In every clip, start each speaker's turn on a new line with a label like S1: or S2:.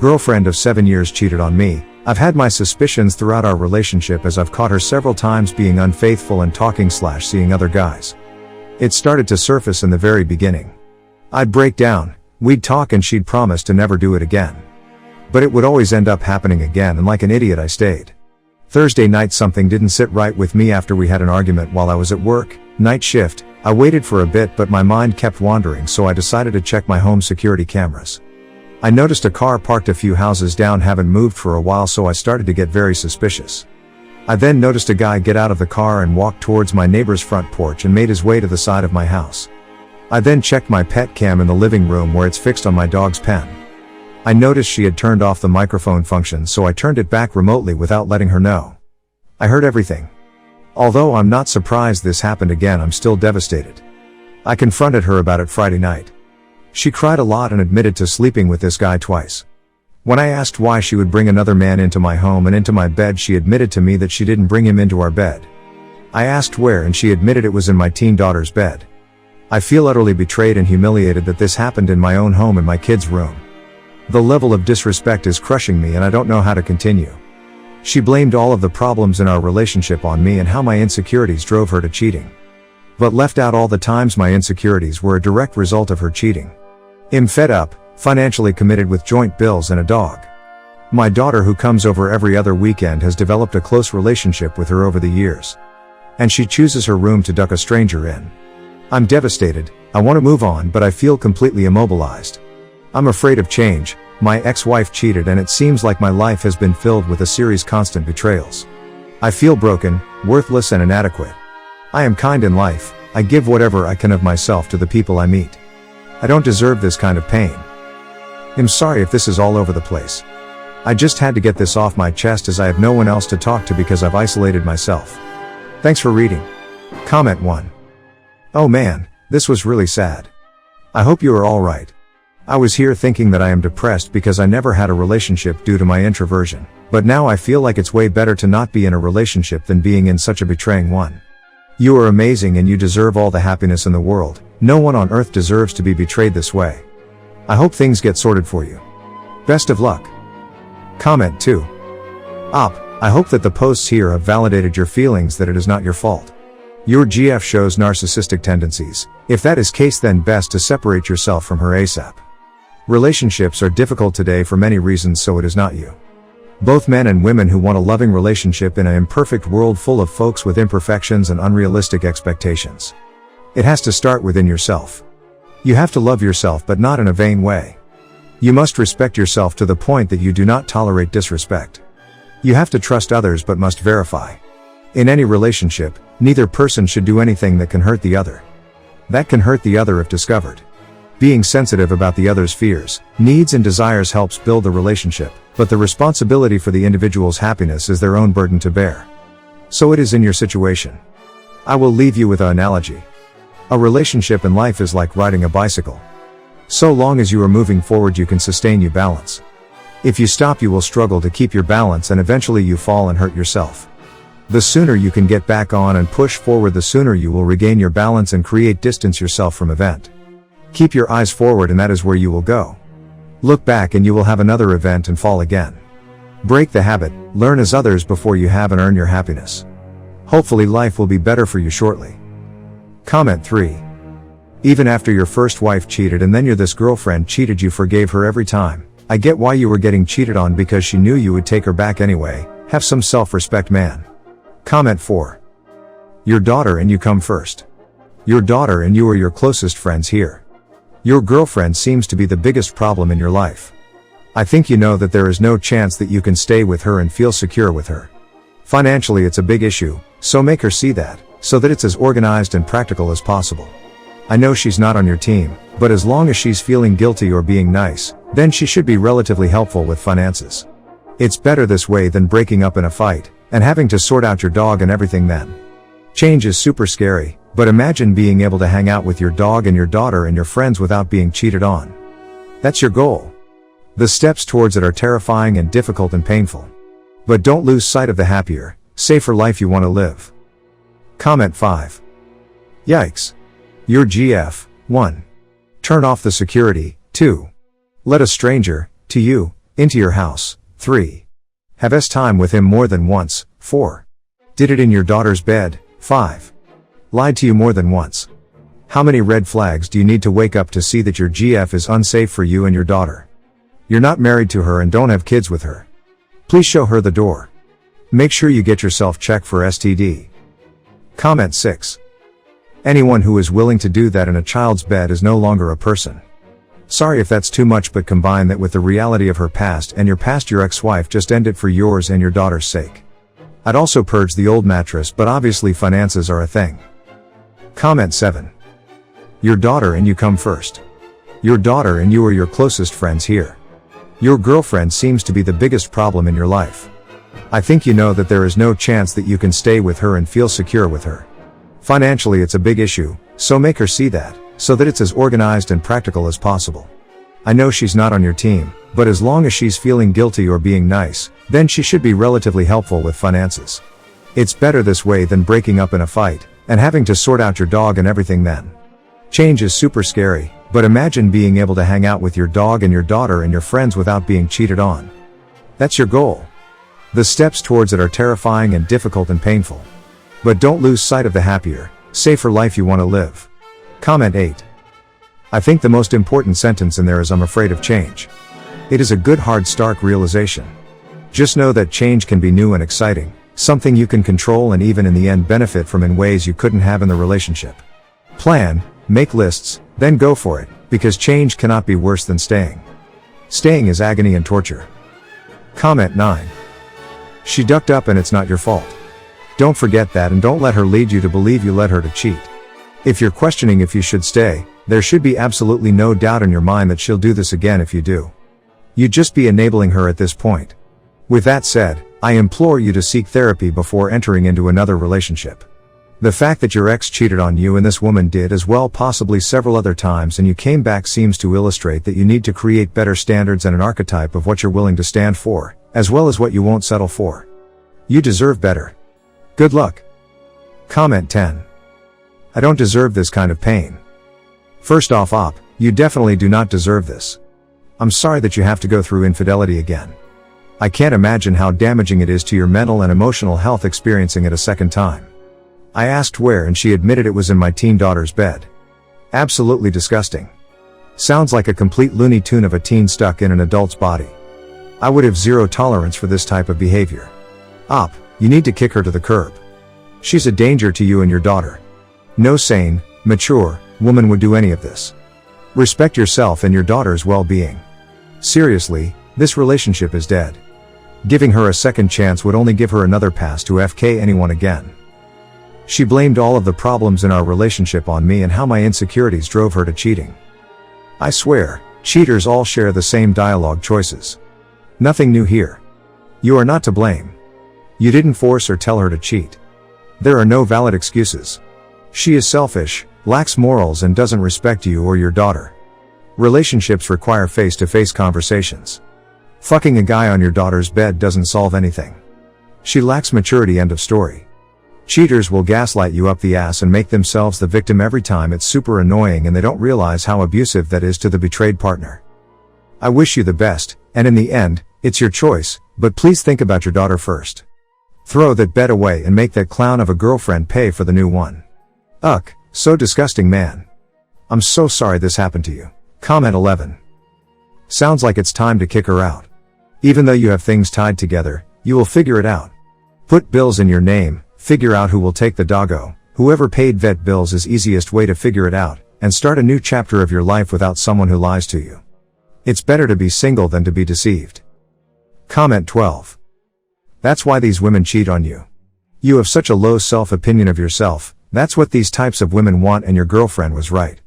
S1: girlfriend of 7 years cheated on me. I've had my suspicions throughout our relationship as I've caught her several times being unfaithful and talking/seeing other guys. It started to surface in the very beginning. I'd break down, we'd talk and she'd promise to never do it again. But it would always end up happening again and like an idiot I stayed. Thursday night something didn't sit right with me after we had an argument while I was at work, night shift. I waited for a bit but my mind kept wandering so I decided to check my home security cameras. I noticed a car parked a few houses down haven't moved for a while so I started to get very suspicious. I then noticed a guy get out of the car and walk towards my neighbor's front porch and made his way to the side of my house. I then checked my pet cam in the living room where it's fixed on my dog's pen. I noticed she had turned off the microphone function so I turned it back remotely without letting her know. I heard everything. Although I'm not surprised this happened again, I'm still devastated. I confronted her about it Friday night. She cried a lot and admitted to sleeping with this guy twice. When I asked why she would bring another man into my home and into my bed, she admitted to me that she didn't bring him into our bed. I asked where and she admitted it was in my teen daughter's bed. I feel utterly betrayed and humiliated that this happened in my own home in my kid's room. The level of disrespect is crushing me and I don't know how to continue. She blamed all of the problems in our relationship on me and how my insecurities drove her to cheating. But left out all the times my insecurities were a direct result of her cheating. I'm fed up, financially committed with joint bills and a dog. My daughter, who comes over every other weekend, has developed a close relationship with her over the years. And she chooses her room to duck a stranger in. I'm devastated, I want to move on but I feel completely immobilized. I'm afraid of change. My ex-wife cheated and it seems like my life has been filled with a series of constant betrayals. I feel broken, worthless and inadequate. I am kind in life, I give whatever I can of myself to the people I meet. I don't deserve this kind of pain. I'm sorry if this is all over the place. I just had to get this off my chest as I have no one else to talk to because I've isolated myself. Thanks for reading. Comment 1. Oh man, this was really sad. I hope you are alright. I was here thinking that I am depressed because I never had a relationship due to my introversion, but now I feel like it's way better to not be in a relationship than being in such a betraying one. You are amazing and you deserve all the happiness in the world. No one on earth deserves to be betrayed this way. I hope things get sorted for you. Best of luck. Comment 2. I hope that the posts here have validated your feelings that it is not your fault. Your GF shows narcissistic tendencies. If that is case, then best to separate yourself from her ASAP. Relationships are difficult today for many reasons, so it is not you. Both men and women who want a loving relationship in an imperfect world full of folks with imperfections and unrealistic expectations. It has to start within yourself. You have to love yourself, but not in a vain way. You must respect yourself to the point that you do not tolerate disrespect. You have to trust others but must verify. In any relationship, neither person should do anything that can hurt the other. That can hurt the other if discovered. Being sensitive about the other's fears, needs and desires helps build the relationship, but the responsibility for the individual's happiness is their own burden to bear. So it is in your situation. I will leave you with an analogy. A relationship in life is like riding a bicycle. So long as you are moving forward, you can sustain your balance. If you stop, you will struggle to keep your balance and eventually you fall and hurt yourself. The sooner you can get back on and push forward, the sooner you will regain your balance and distance yourself from event. Keep your eyes forward and that is where you will go. Look back and you will have another event and fall again. Break the habit, learn as others before you have and earn your happiness. Hopefully life will be better for you shortly. Comment 3. Even after your first wife cheated and then your this girlfriend cheated, you forgave her every time. I get why you were getting cheated on, because she knew you would take her back anyway. Have some self-respect, man. Comment 4. Your daughter and you come first. Your daughter and you are your closest friends here. Your girlfriend seems to be the biggest problem in your life. I think you know that there is no chance that you can stay with her and feel secure with her. Financially it's a big issue, so make her see that, so that it's as organized and practical as possible. I know she's not on your team, but as long as she's feeling guilty or being nice, then she should be relatively helpful with finances. It's better this way than breaking up in a fight, and having to sort out your dog and everything then. Change is super scary, but imagine being able to hang out with your dog and your daughter and your friends without being cheated on. That's your goal. The steps towards it are terrifying and difficult and painful. But don't lose sight of the happier, safer life you want to live. Comment 5. Yikes. Your GF. 1. Turn off the security. 2. Let a stranger, to you, Into your house. 3. Have time with him more than once. 4. Did it in your daughter's bed. 5. Lied to you more than once. How many red flags do you need to wake up to see that your GF is unsafe for you and your daughter? You're not married to her and don't have kids with her. Please show her the door. Make sure you get yourself checked for STD. Comment 6. Anyone who is willing to do that in a child's bed is no longer a person. Sorry if that's too much, but combine that with the reality of her past and your ex-wife, just end it for yours and your daughter's sake. I'd also purge the old mattress, but obviously finances are a thing. Comment 7. Your daughter and you come first. Your daughter and you are your closest friends here. Your girlfriend seems to be the biggest problem in your life. I think you know that there is no chance that you can stay with her and feel secure with her. Financially it's a big issue, so make her see that, so that it's as organized and practical as possible. I know she's not on your team, but as long as she's feeling guilty or being nice, then she should be relatively helpful with finances. It's better this way than breaking up in a fight, and having to sort out your dog and everything then. Change is super scary, but imagine being able to hang out with your dog and your daughter and your friends without being cheated on. That's your goal. The steps towards it are terrifying and difficult and painful. But don't lose sight of the happier, safer life you want to live. Comment 8. I think the most important sentence in there is I'm afraid of change. It is a good hard stark realization. Just know that change can be new and exciting, something you can control and even in the end benefit from in ways you couldn't have in the relationship. Plan, make lists, then go for it, because change cannot be worse than staying. Staying is agony and torture. Comment 9. She ducked up and it's not your fault. Don't forget that and don't let her lead you to believe you led her to cheat. If you're questioning if you should stay, there should be absolutely no doubt in your mind that she'll do this again if you do. You'd just be enabling her at this point. With that said, I implore you to seek therapy before entering into another relationship. The fact that your ex cheated on you and this woman did as well, possibly several other times, and you came back seems to illustrate that you need to create better standards and an archetype of what you're willing to stand for, as well as what you won't settle for. You deserve better. Good luck. Comment 10. I don't deserve this kind of pain. First off, you definitely do not deserve this. I'm sorry that you have to go through infidelity again. I can't imagine how damaging it is to your mental and emotional health experiencing it a second time. I asked where and she admitted it was in my teen daughter's bed. Absolutely disgusting. Sounds like a complete Looney Tune of a teen stuck in an adult's body. I would have zero tolerance for this type of behavior. You need to kick her to the curb. She's a danger to you and your daughter. No sane, mature woman would do any of this. Respect yourself and your daughter's well-being. Seriously, this relationship is dead. Giving her a second chance would only give her another pass to FK anyone again. She blamed all of the problems in our relationship on me and how my insecurities drove her to cheating. I swear, cheaters all share the same dialogue choices. Nothing new here. You are not to blame. You didn't force or tell her to cheat. There are no valid excuses. She is selfish, lacks morals and doesn't respect you or your daughter. Relationships require face-to-face conversations. Fucking a guy on your daughter's bed doesn't solve anything. She lacks maturity, end of story. Cheaters will gaslight you up the ass and make themselves the victim every time. It's super annoying and they don't realize how abusive that is to the betrayed partner. I wish you the best, and in the end, it's your choice, but please think about your daughter first. Throw that bed away and make that clown of a girlfriend pay for the new one. So disgusting, man. I'm so sorry this happened to you. Comment 11. Sounds like it's time to kick her out. Even though you have things tied together, you will figure it out. Put bills in your name, figure out who will take the doggo, whoever paid vet bills is easiest way to figure it out, and start a new chapter of your life without someone who lies to you. It's better to be single than to be deceived. Comment 12. That's why these women cheat on you. You have such a low self-opinion of yourself. That's what these types of women want, and your girlfriend was right.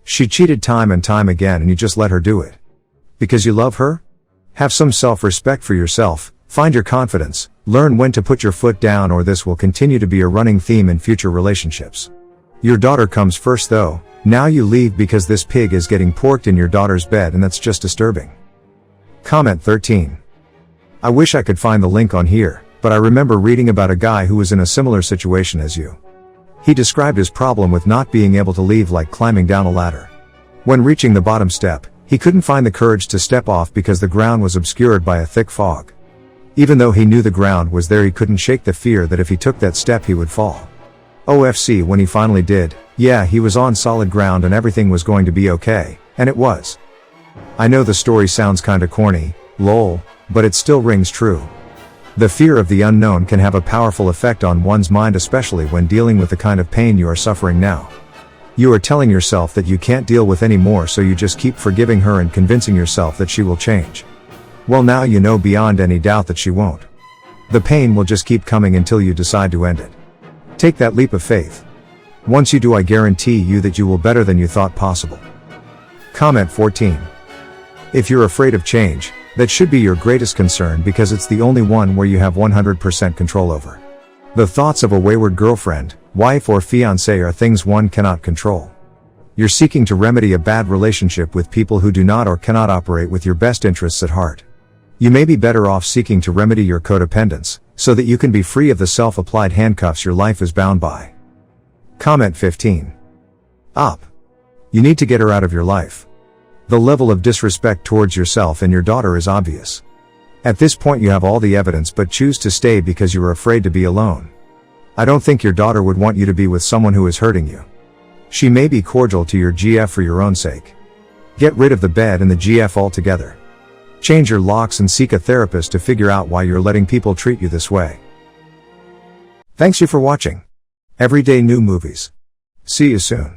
S1: She cheated time and time again and you just let her do it. Because you love her? Have some self-respect for yourself, find your confidence, learn when to put your foot down, or this will continue to be a running theme in future relationships. Your daughter comes first though. Now you leave because this pig is getting porked in your daughter's bed, and that's just disturbing. Comment 13. I wish I could find the link on here, but I remember reading about a guy who was in a similar situation as you. He described his problem with not being able to leave like climbing down a ladder. When reaching the bottom step, He couldn't find the courage to step off because the ground was obscured by a thick fog. Even though he knew the ground was there, he couldn't shake the fear that if he took that step he would fall. OFC, when he finally did, yeah, he was on solid ground and everything was going to be okay, and it was. I know the story sounds kinda corny, lol, but it still rings true. The fear of the unknown can have a powerful effect on one's mind, especially when dealing with the kind of pain you are suffering now. You are telling yourself that you can't deal with anymore, so you just keep forgiving her and convincing yourself that she will change. Well, now you know beyond any doubt that she won't. The pain will just keep coming until you decide to end it. Take that leap of faith. Once you do, I guarantee you that you will better than you thought possible. Comment 14. If you're afraid of change, that should be your greatest concern, because it's the only one where you have 100% control over. The thoughts of a wayward girlfriend, wife or fiancé are things one cannot control. You're seeking to remedy a bad relationship with people who do not or cannot operate with your best interests at heart. You may be better off seeking to remedy your codependence, so that you can be free of the self-applied handcuffs your life is bound by. Comment 15. Up. You need to get her out of your life. The level of disrespect towards yourself and your daughter is obvious. At this point you have all the evidence but choose to stay because you are afraid to be alone. I don't think your daughter would want you to be with someone who is hurting you. She may be cordial to your GF for your own sake. Get rid of the bed and the GF altogether. Change your locks and seek a therapist to figure out why you're letting people treat you this way. Thanks you for watching. Everyday New Movies. See you soon.